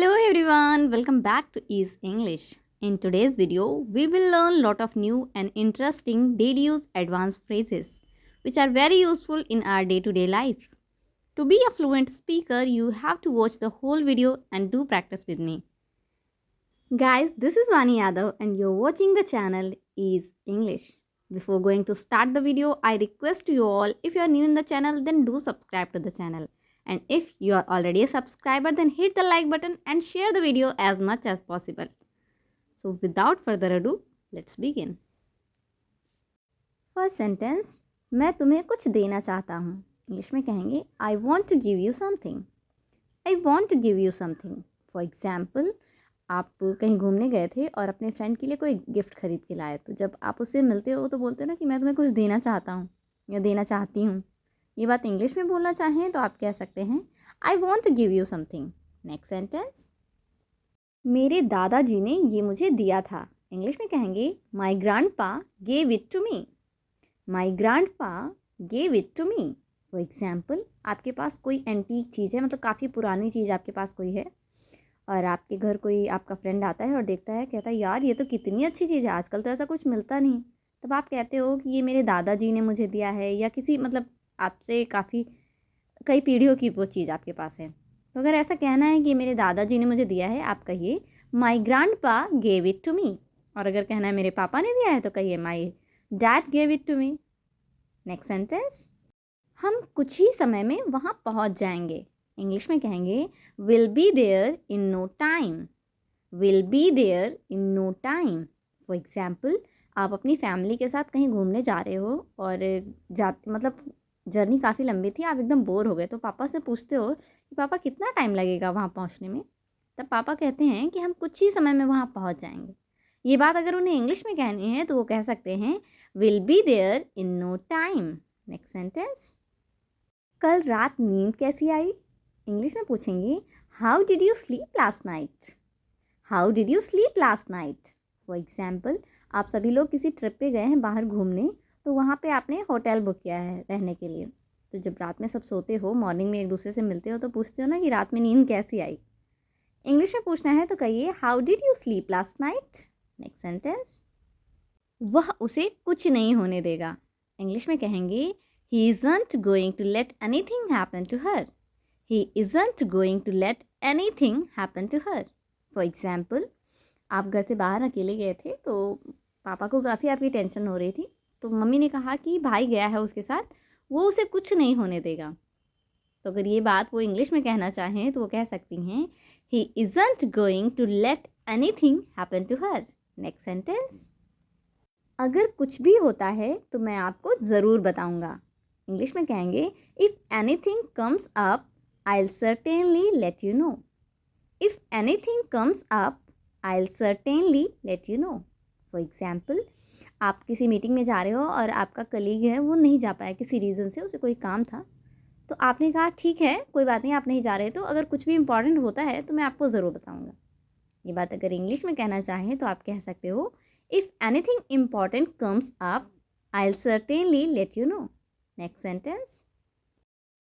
Hello everyone, welcome back to Ease English. In today's video, we will learn lot of new and interesting daily use advanced phrases which are very useful in our day-to-day life. To be a fluent speaker, you have to watch the whole video and do practice with me. Guys, this is Vani Yadav and you're watching the channel Ease English. Before going to start the video, I request you all, if you are new in the channel, then do subscribe to the channel. And if you are already a subscriber, then hit the like button and share the video as much as possible. So without further ado, let's begin. First sentence, मैं तुम्हें कुछ देना चाहता हूँ. English में कहेंगे I want to give you something. I want to give you something. For example, आप कहीं घूमने गए थे और अपने फ्रेंड के लिए कोई गिफ्ट खरीद के लाए, तो जब आप उससे मिलते हो तो बोलते हो ना कि मैं तुम्हें कुछ देना चाहता हूँ या देना चाहती हूँ. ये बात इंग्लिश में बोलना चाहें तो आप कह सकते हैं I want to give you something. Next sentence, मेरे दादाजी ने ये मुझे दिया था. इंग्लिश में कहेंगे my grandpa gave it to me. My grandpa gave it to me. For example, आपके पास कोई एंटीक चीज़ है, मतलब काफ़ी पुरानी चीज़ आपके पास कोई है, और आपके घर कोई आपका फ्रेंड आता है और देखता है, कहता है यार ये तो कितनी अच्छी चीज़ है, आजकल तो ऐसा कुछ मिलता नहीं. तब आप कहते हो कि ये मेरे दादाजी ने मुझे दिया है, या किसी मतलब आपसे काफ़ी कई पीढ़ियों की वो चीज़ आपके पास है. तो अगर ऐसा कहना है कि मेरे दादाजी ने मुझे दिया है, आप कहिए my grandpa gave it to me. और अगर कहना है मेरे पापा ने दिया है, तो कहिए my dad gave it to me. Next sentence, हम कुछ ही समय में वहाँ पहुँच जाएंगे. इंग्लिश में कहेंगे will be there in no time. Will be there in no time. For example, आप अपनी फैमिली के साथ कहीं घूमने जा रहे हो और मतलब जर्नी काफ़ी लंबी थी, आप एकदम बोर हो गए, तो पापा से पूछते हो कि पापा कितना टाइम लगेगा वहाँ पहुँचने में. तब पापा कहते हैं कि हम कुछ ही समय में वहाँ पहुँच जाएंगे. ये बात अगर उन्हें इंग्लिश में कहनी है तो वो कह सकते हैं will be there in no time. Next sentence, कल रात नींद कैसी आई. इंग्लिश में पूछेंगे how did you sleep last night. How did you sleep last night. For example, आप सभी लोग किसी ट्रिप पे गए हैं बाहर घूमने, तो वहाँ पे आपने होटल बुक किया है रहने के लिए. तो जब रात में सब सोते हो, मॉर्निंग में एक दूसरे से मिलते हो, तो पूछते हो ना कि रात में नींद कैसी आई. इंग्लिश में पूछना है तो कहिए how did you sleep last night. Next sentence, वह उसे कुछ नहीं होने देगा. इंग्लिश में कहेंगे he isn't going to let anything happen to her. He isn't going to let anything happen to her. For example, आप घर से बाहर अकेले गए थे, तो पापा को काफ़ी आपकी टेंशन हो रही थी, तो मम्मी ने कहा कि भाई गया है उसके साथ, वो उसे कुछ नहीं होने देगा. तो अगर ये बात वो इंग्लिश में कहना चाहें तो वो कह सकती हैं he isn't going to let anything happen to her. Next sentence, अगर कुछ भी होता है तो मैं आपको ज़रूर बताऊंगा. इंग्लिश में कहेंगे if anything comes up I will certainly let you know. If anything comes up I will certainly let you know. For example, आप किसी मीटिंग में जा रहे हो और आपका कलीग है वो नहीं जा पाया किसी रीज़न से, उसे कोई काम था, तो आपने कहा ठीक है कोई बात नहीं, आप नहीं जा रहे, तो अगर कुछ भी इम्पॉर्टेंट होता है तो मैं आपको ज़रूर बताऊंगा. ये बात अगर इंग्लिश में कहना चाहें तो आप कह सकते हो if anything important comes up I will certainly let you know. Next sentence,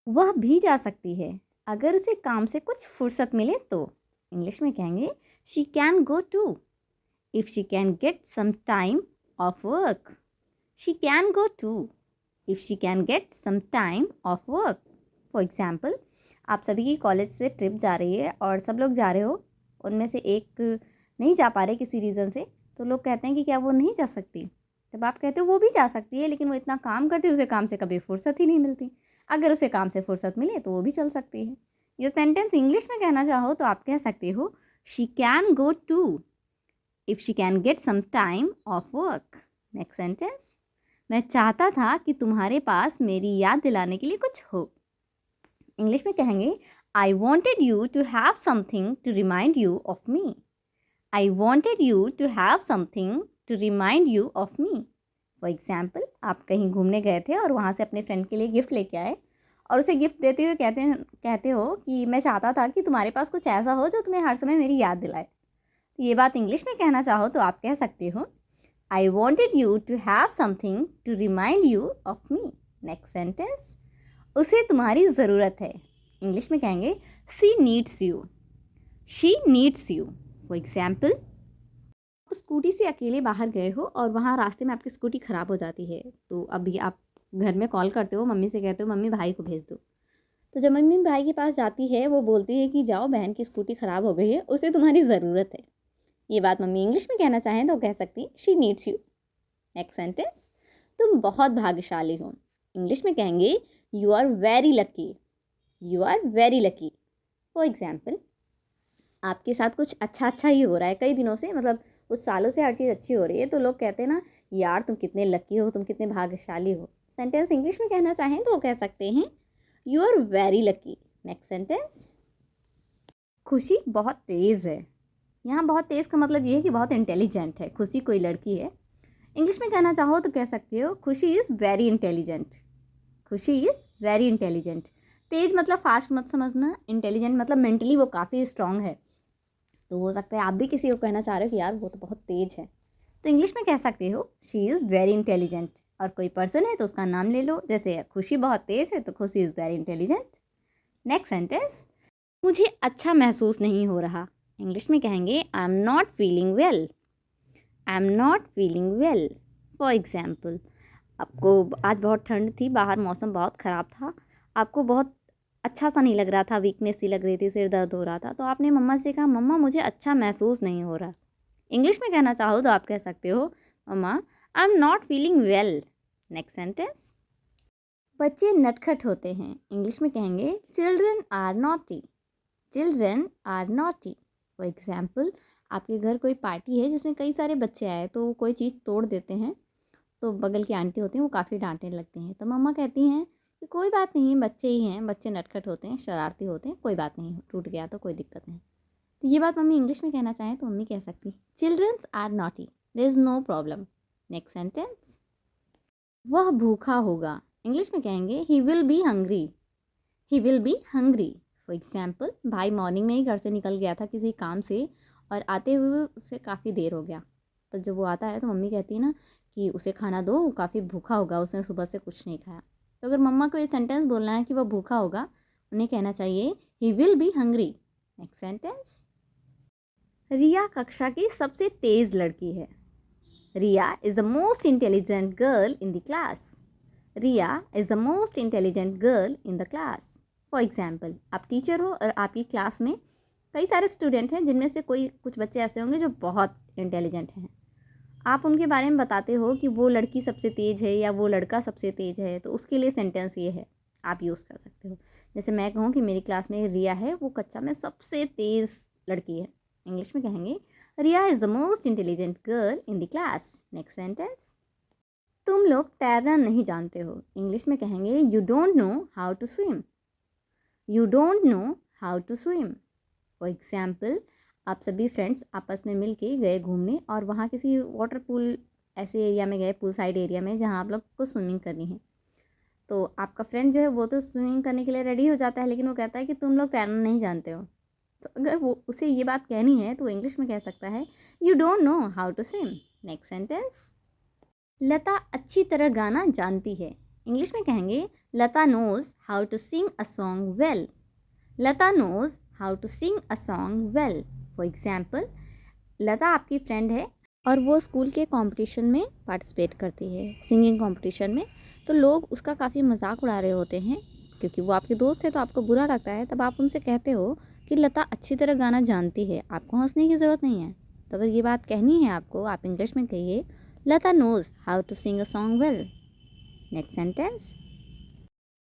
वह भी जा सकती है अगर उसे काम से कुछ फुर्सत मिले तो. इंग्लिश में कहेंगे she can go to if she can get some time of work. She can go too if she can get some time off work. For example, आप सभी की कॉलेज से ट्रिप जा रही है और सब लोग जा रहे हो, उनमें से एक नहीं जा पा रहे किसी रीज़न से, तो लोग कहते हैं कि क्या वो नहीं जा सकती. तब आप कहते हो वो भी जा सकती है, लेकिन वो इतना काम करती है, उसे काम से कभी फुर्सत ही नहीं मिलती. अगर उसे काम से फुर्सत मिले तो वो भी चल सकती है. ये सेंटेंस इंग्लिश में कहना चाहो तो आप कह सकते हो she can go to if she can get some time of work. Next sentence, मैं चाहता था कि तुम्हारे पास मेरी याद दिलाने के लिए कुछ हो. इंग्लिश में कहेंगे I wanted you to have something to remind you of me. I wanted you to have something to remind you of me. For example, आप कहीं घूमने गए थे और वहाँ से अपने फ्रेंड के लिए गिफ्ट लेके आए, और उसे गिफ्ट देते हुए कहते हो कि मैं चाहता था कि तुम्हारे पास कुछ ऐसा हो जो तुम्हें हर समय मेरी याद दिलाए. ये बात इंग्लिश में कहना चाहो तो आप कह सकते हो I wanted you to have something to remind you of me. Next sentence, उसे तुम्हारी ज़रूरत है. इंग्लिश में कहेंगे she needs you. She needs you. For example, आप स्कूटी से अकेले बाहर गए हो और वहाँ रास्ते में आपकी स्कूटी ख़राब हो जाती है, तो अभी आप घर में कॉल करते हो, मम्मी से कहते हो मम्मी भाई को भेज दो। तो जब मम्मी भाई के पास जाती है, वो बोलती है कि जाओ बहन की स्कूटी ख़राब हो गई है, उसे तुम्हारी ज़रूरत है। ये बात मम्मी इंग्लिश में कहना चाहें तो कह सकती she needs you. Next sentence, तुम बहुत भाग्यशाली हो। इंग्लिश में कहेंगे you are very lucky. You are very lucky. For example, आपके साथ कुछ अच्छा ही हो रहा है कई दिनों से, मतलब कुछ सालों से हर चीज़ अच्छी हो रही है, तो लोग कहते हैं ना यार तुम कितने लकी हो, तुम कितने भाग्यशाली हो। सेंटेंस इंग्लिश में कहना चाहें तो वो कह सकते हैं you are very lucky. Next sentence, खुशी बहुत तेज़ है। यहाँ बहुत तेज़ का मतलब ये है कि बहुत इंटेलिजेंट है। खुशी कोई लड़की है। इंग्लिश में कहना चाहो तो कह सकते हो खुशी इज़ वेरी इंटेलिजेंट। खुशी इज़ वेरी इंटेलिजेंट। तेज़ मतलब फास्ट मत समझना, इंटेलिजेंट मतलब मेंटली वो काफ़ी स्ट्रांग है। तो हो सकता है आप भी किसी को कहना चाह रहे हो कि यार वो तो बहुत तेज़ है, तो इंग्लिश में कह सकते हो शी इज़ वेरी इंटेलिजेंट। और कोई पर्सन है तो उसका नाम ले लो, जैसे खुशी बहुत तेज़ है तो खुशी is very intelligent. Next sentence, मुझे अच्छा महसूस नहीं हो रहा। इंग्लिश में कहेंगे आई am not feeling well. I am not feeling well. For example, आपको आज बहुत ठंड थी, बाहर मौसम बहुत ख़राब था, आपको बहुत अच्छा सा नहीं लग रहा था, वीकनेस सी लग रही थी, सिर दर्द हो रहा था, तो आपने मम्मा से कहा मम्मा मुझे अच्छा महसूस नहीं हो रहा। इंग्लिश में कहना चाहो तो आप कह सकते हो mama I am not feeling well. Next sentence, बच्चे नटखट होते हैं। इंग्लिश में कहेंगे children are naughty. Children are naughty. For example, आपके घर कोई पार्टी है जिसमें कई सारे बच्चे आए, तो कोई चीज़ तोड़ देते हैं, तो बगल की आंटी होती हैं वो काफ़ी डांटने लगती हैं, तो मम्मा कहती हैं कि कोई बात नहीं, बच्चे ही हैं, बच्चे नटखट होते हैं, शरारती होते हैं, कोई बात नहीं, टूट गया तो कोई दिक्कत नहीं। तो ये बात मम्मी इंग्लिश में कहना चाहें तो मम्मी कह सकती childrens are naughty, there is no problem. Next sentence, वह भूखा होगा। इंग्लिश में कहेंगे he will be hungry. He will be hungry. For example, भाई मॉर्निंग में ही घर से निकल गया था किसी काम से और आते हुए उससे काफ़ी देर हो गया, तो जब वो आता है तो मम्मी कहती है ना कि उसे खाना दो, वो काफ़ी भूखा होगा, उसने सुबह से कुछ नहीं खाया। तो अगर मम्मा को ये सेंटेंस बोलना है कि वह भूखा होगा, उन्हें कहना चाहिए he will be hungry. Next sentence, Riya कक्षा की सबसे तेज़ लड़की है। Riya is the most intelligent girl in the class. Riya is the most intelligent girl in the class. For example, आप टीचर हो और आपकी क्लास में कई सारे स्टूडेंट हैं, जिनमें से कुछ बच्चे ऐसे होंगे जो बहुत इंटेलिजेंट हैं। आप उनके बारे में बताते हो कि वो लड़की सबसे तेज़ है या वो लड़का सबसे तेज़ है, तो उसके लिए सेंटेंस ये है, आप यूज़ कर सकते हो। जैसे मैं कहूँ कि मेरी क्लास में रिया है, वो कक्षा में सबसे तेज़ लड़की है। इंग्लिश में कहेंगे Riya is the most intelligent girl in the class. Next sentence, तुम लोग तैरना नहीं जानते हो। इंग्लिश में कहेंगे you don't know how to swim. You don't know how to swim. For example, आप सभी फ्रेंड्स आपस में मिल के गए घूमने और वहाँ किसी वाटर पूल ऐसे एरिया में गए, पूल साइड एरिया में, जहाँ आप लोग को स्विमिंग करनी है। तो आपका फ्रेंड जो है वो तो स्विमिंग करने के लिए रेडी हो जाता है, लेकिन वो कहता है कि तुम लोग तैरना नहीं जानते हो। तो अगर वो उसे ये बात कहनी है तो इंग्लिश में कह सकता है you don't know how to swim. Next sentence, Lata अच्छी तरह गाना जानती है। इंग्लिश में कहेंगे Lata knows how to sing a song well. Lata knows how to sing a song well. For example, Lata आपकी फ्रेंड है और वो स्कूल के कंपटीशन में पार्टिसिपेट करती है, सिंगिंग कंपटीशन में, तो लोग उसका काफ़ी मजाक उड़ा रहे होते हैं, क्योंकि वो आपके दोस्त है तो आपको बुरा लगता है। तब आप उनसे कहते हो कि लता अच्छी तरह गाना जानती है, आपको हंसने की ज़रूरत नहीं है। तो अगर ये बात कहनी है आपको, आप इंग्लिश में कहिए Lata knows how to sing a song well. Next sentence,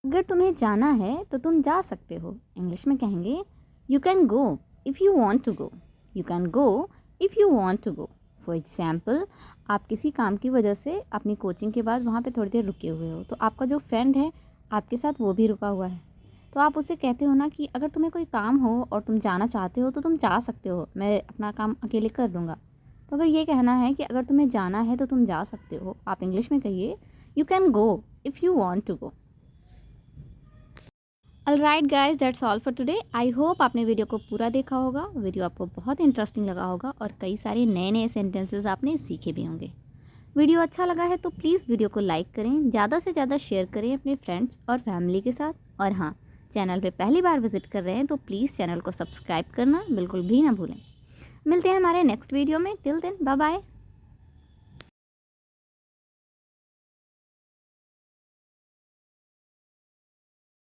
अगर तुम्हें जाना है तो तुम जा सकते हो। इंग्लिश में कहेंगे you can go if you want to go. You can go if you want to go. For example, आप किसी काम की वजह से अपनी कोचिंग के बाद वहाँ पे थोड़ी देर रुके हुए हो, तो आपका जो फ्रेंड है आपके साथ वो भी रुका हुआ है, तो आप उससे कहते हो ना कि अगर तुम्हें कोई काम हो और तुम जाना चाहते हो तो तुम जा सकते हो, मैं अपना काम अकेले कर लूँगा। तो अगर ये कहना है कि अगर तुम्हें जाना है तो तुम जा सकते हो, आप इंग्लिश में कहिए you can go if you want to go. Alright guys, that's all for today. I hope आपने वीडियो को पूरा देखा होगा, वीडियो आपको बहुत इंटरेस्टिंग लगा होगा और कई सारे नए नए सेंटेंसेस आपने सीखे भी होंगे। वीडियो अच्छा लगा है तो प्लीज़ वीडियो को लाइक करें, ज़्यादा से ज़्यादा शेयर करें अपने फ्रेंड्स और फैमिली के साथ, और हाँ, चैनल पे पहली बार विज़िट कर रहे हैं तो प्लीज़ चैनल को सब्सक्राइब करना बिल्कुल भी ना भूलें। मिलते हैं हमारे नेक्स्ट वीडियो में। Till then bye bye.